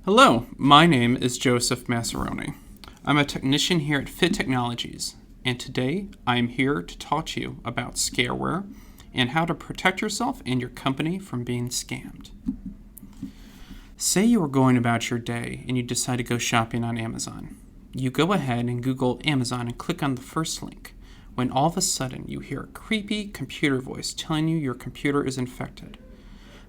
Hello, my name is Joseph Massaroni. I'm a technician here at Fit Technologies, and today I am here to talk to you about Scareware and how to protect yourself and your company from being scammed. Say you are going about your day and you decide to go shopping on Amazon. You go ahead and Google Amazon and click on the first link, when all of a sudden you hear a creepy computer voice telling you your computer is infected.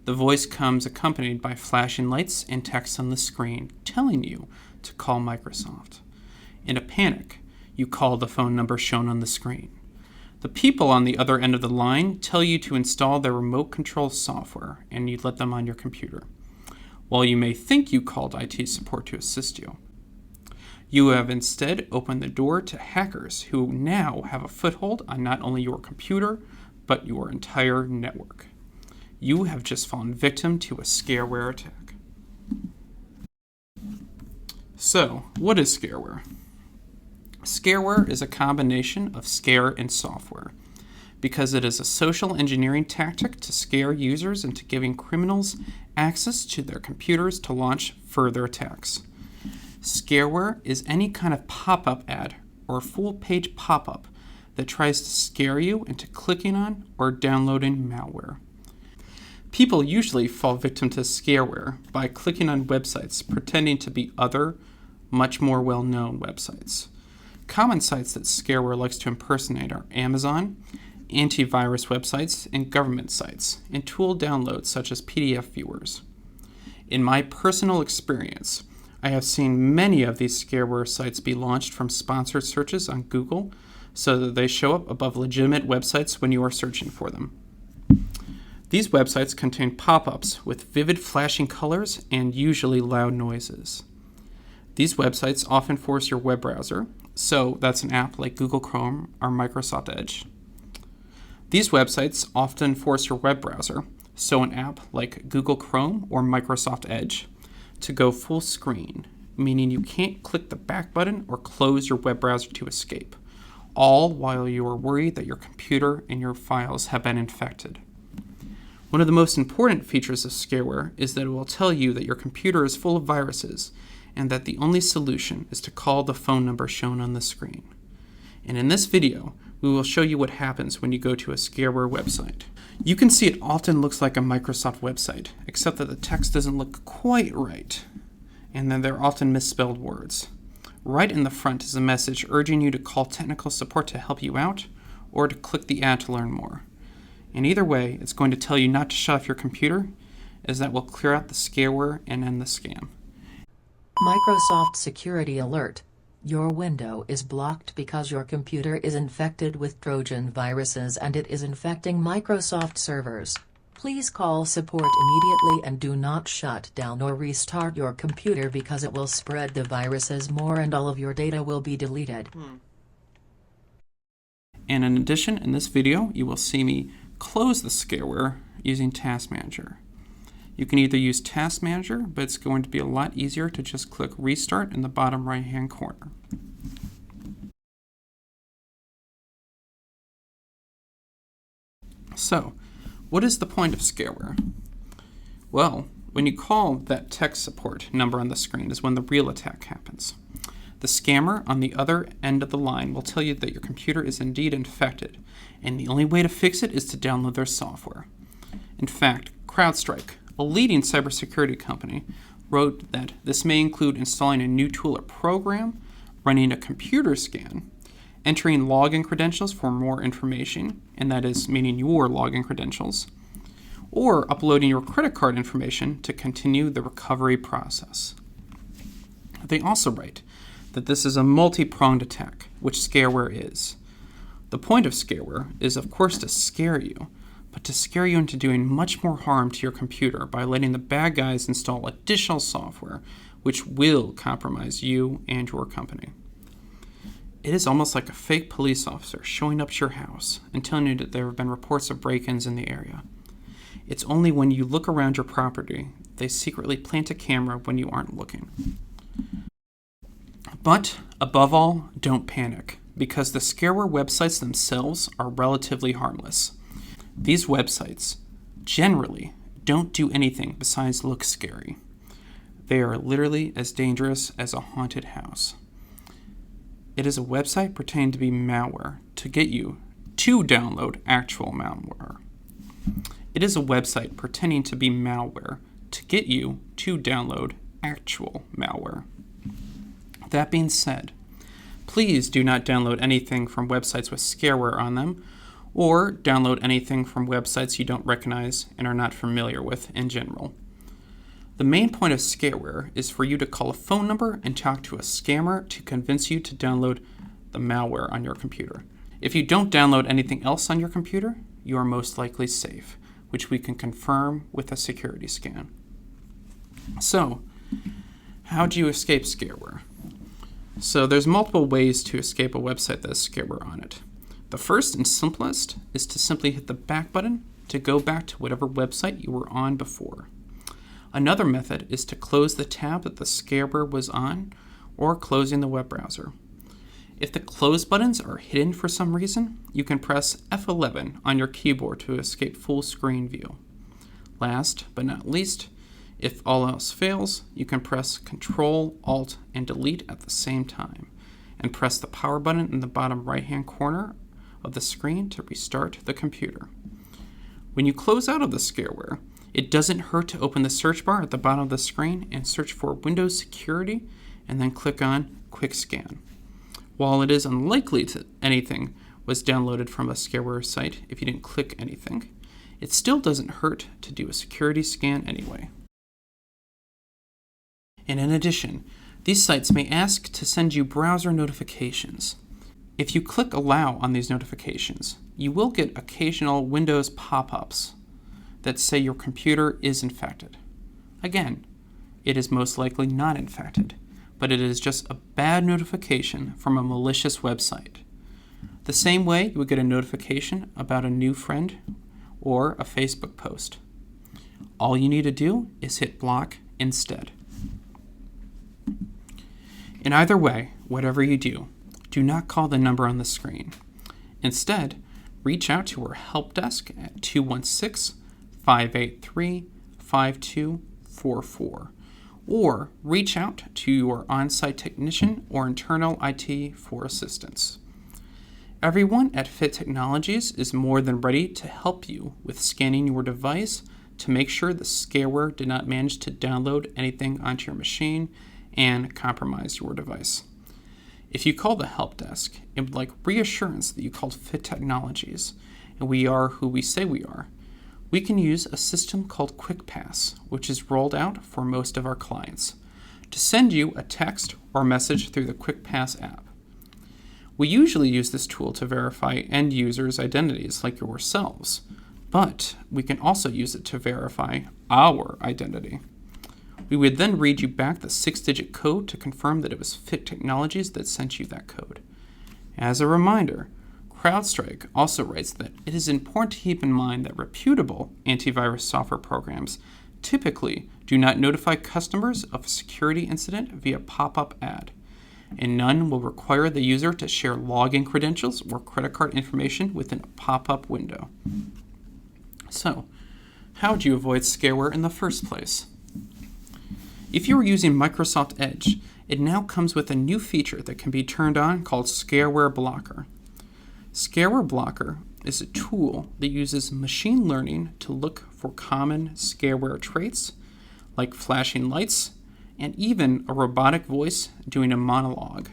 The voice comes accompanied by flashing lights and text on the screen telling you to call Microsoft. In a panic, you call the phone number shown on the screen. The people on the other end of the line tell you to install their remote control software, and you let them on your computer. While you may think you called IT support to assist you, you have instead opened the door to hackers who now have a foothold on not only your computer, but your entire network. You have just fallen victim to a Scareware attack. So, what is Scareware? Scareware is a combination of scare and software, because it is a social engineering tactic to scare users into giving criminals access to their computers to launch further attacks. Scareware is any kind of pop-up ad or full-page pop-up that tries to scare you into clicking on or downloading malware. People usually fall victim to scareware by clicking on websites pretending to be other, much more well-known websites. Common sites that scareware likes to impersonate are Amazon, antivirus websites, and government sites, and tool downloads such as PDF viewers. In my personal experience, I have seen many of these scareware sites be launched from sponsored searches on Google so that they show up above legitimate websites when you are searching for them. These websites contain pop-ups with vivid flashing colors and usually loud noises. These websites often force your web browser, so that's an app like Google Chrome or Microsoft Edge. These websites often force your web browser, so an app like Google Chrome or Microsoft Edge, to go full screen, meaning you can't click the back button or close your web browser to escape, all while you are worried that your computer and your files have been infected. One of the most important features of Scareware is that it will tell you that your computer is full of viruses and that the only solution is to call the phone number shown on the screen. And in this video, we will show you what happens when you go to a Scareware website. You can see it often looks like a Microsoft website, except that the text doesn't look quite right, and then there are often misspelled words. Right in the front is a message urging you to call technical support to help you out, or to click the ad to learn more. And either way, it's going to tell you not to shut off your computer, as that will clear out the scareware and end the scam. Microsoft Security Alert. Your window is blocked because your computer is infected with Trojan viruses and it is infecting Microsoft servers. Please call support immediately and do not shut down or restart your computer because it will spread the viruses more and all of your data will be deleted. And in addition, in this video, you will see me close the scareware using Task Manager. You can either use Task Manager, but it's going to be a lot easier to just click Restart in the bottom right-hand corner. So, what is the point of scareware? Well, when you call that tech support number on the screen is when the real attack happens. The scammer on the other end of the line will tell you that your computer is indeed infected, and the only way to fix it is to download their software. In fact, CrowdStrike, a leading cybersecurity company, wrote that this may include installing a new tool or program, running a computer scan, entering login credentials for more information, and that is meaning your login credentials, or uploading your credit card information to continue the recovery process. They also write that this is a multi-pronged attack, which scareware is. The point of scareware is, of course, to scare you, but to scare you into doing much more harm to your computer by letting the bad guys install additional software which will compromise you and your company. It is almost like a fake police officer showing up to your house and telling you that there have been reports of break-ins in the area. It's only when you look around your property they secretly plant a camera when you aren't looking. But, above all, don't panic, because the scareware websites themselves are relatively harmless. These websites generally don't do anything besides look scary. They are literally as dangerous as a haunted house. It is a website pretending to be malware to get you to download actual malware. It is a website pretending to be malware to get you to download actual malware. That being said, please do not download anything from websites with scareware on them, or download anything from websites you don't recognize and are not familiar with in general. The main point of scareware is for you to call a phone number and talk to a scammer to convince you to download the malware on your computer. If you don't download anything else on your computer, you are most likely safe, which we can confirm with a security scan. So, how do you escape scareware? So there's multiple ways to escape a website that has scareware on it. The first and simplest is to simply hit the back button to go back to whatever website you were on before. Another method is to close the tab that the scareware was on, or closing the web browser. If the close buttons are hidden for some reason, you can press F11 on your keyboard to escape full screen view. Last but not least, if all else fails, you can press Ctrl, Alt, and Delete at the same time, and press the power button in the bottom right-hand corner of the screen to restart the computer. When you close out of the scareware, it doesn't hurt to open the search bar at the bottom of the screen and search for Windows Security and then click on Quick Scan. While it is unlikely that anything was downloaded from a scareware site if you didn't click anything, it still doesn't hurt to do a security scan anyway. And in addition, these sites may ask to send you browser notifications. If you click Allow on these notifications, you will get occasional Windows pop-ups that say your computer is infected. Again, it is most likely not infected, but it is just a bad notification from a malicious website. The same way you would get a notification about a new friend or a Facebook post. All you need to do is hit block instead. In either way, whatever you do, do not call the number on the screen. Instead, reach out to our help desk at 216-583-5244, or reach out to your on-site technician or internal IT for assistance. Everyone at Fit Technologies is more than ready to help you with scanning your device to make sure the scareware did not manage to download anything onto your machine and compromise your device. If you call the help desk and would like reassurance that you called Fit Technologies and we are who we say we are, we can use a system called QuickPass, which is rolled out for most of our clients, to send you a text or message through the QuickPass app. We usually use this tool to verify end users' identities like yourselves, but we can also use it to verify our identity. We would then read you back the 6-digit code to confirm that it was Fit Technologies that sent you that code. As a reminder, CrowdStrike also writes that it is important to keep in mind that reputable antivirus software programs typically do not notify customers of a security incident via pop-up ad, and none will require the user to share login credentials or credit card information within a pop-up window. So, how do you avoid scareware in the first place? If you are using Microsoft Edge, it now comes with a new feature that can be turned on called Scareware Blocker. Scareware Blocker is a tool that uses machine learning to look for common scareware traits, like flashing lights, and even a robotic voice doing a monologue,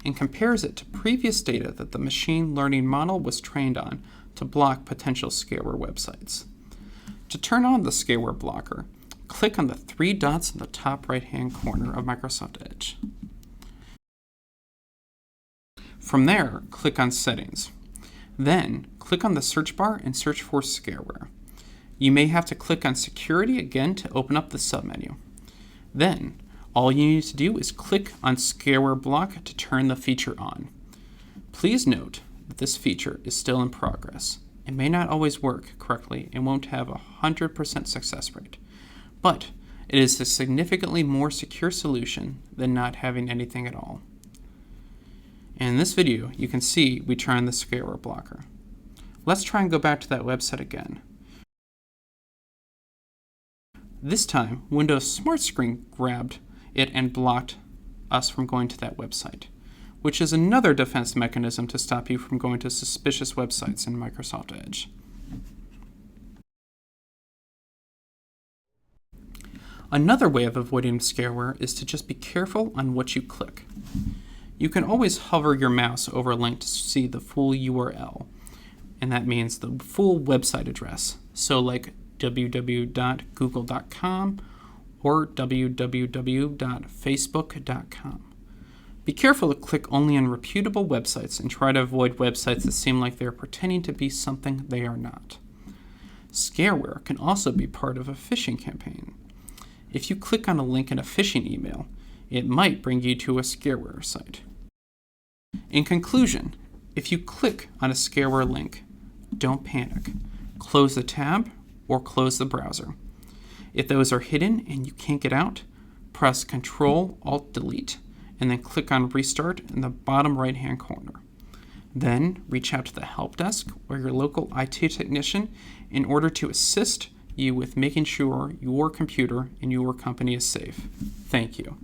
and compares it to previous data that the machine learning model was trained on to block potential scareware websites. To turn on the Scareware Blocker, click on the 3 dots in the top right-hand corner of Microsoft Edge. From there, click on Settings. Then, click on the search bar and search for Scareware. You may have to click on Security again to open up the submenu. Then, all you need to do is click on Scareware Block to turn the feature on. Please note that this feature is still in progress. It may not always work correctly and won't have a 100% success rate, but it is a significantly more secure solution than not having anything at all. In this video, you can see we turned the Scareware Blocker. Let's try and go back to that website again. This time, Windows Smart Screen grabbed it and blocked us from going to that website, which is another defense mechanism to stop you from going to suspicious websites in Microsoft Edge. Another way of avoiding scareware is to just be careful on what you click. You can always hover your mouse over a link to see the full URL, and that means the full website address. So like www.google.com or www.facebook.com. Be careful to click only on reputable websites and try to avoid websites that seem like they're pretending to be something they are not. Scareware can also be part of a phishing campaign. If you click on a link in a phishing email, it might bring you to a scareware site. In conclusion, if you click on a scareware link, don't panic. Close the tab or close the browser. If those are hidden and you can't get out, press Ctrl-Alt-Delete and then click on Restart in the bottom right-hand corner. Then reach out to the help desk or your local IT technician in order to assist you with making sure your computer and your company is safe. Thank you.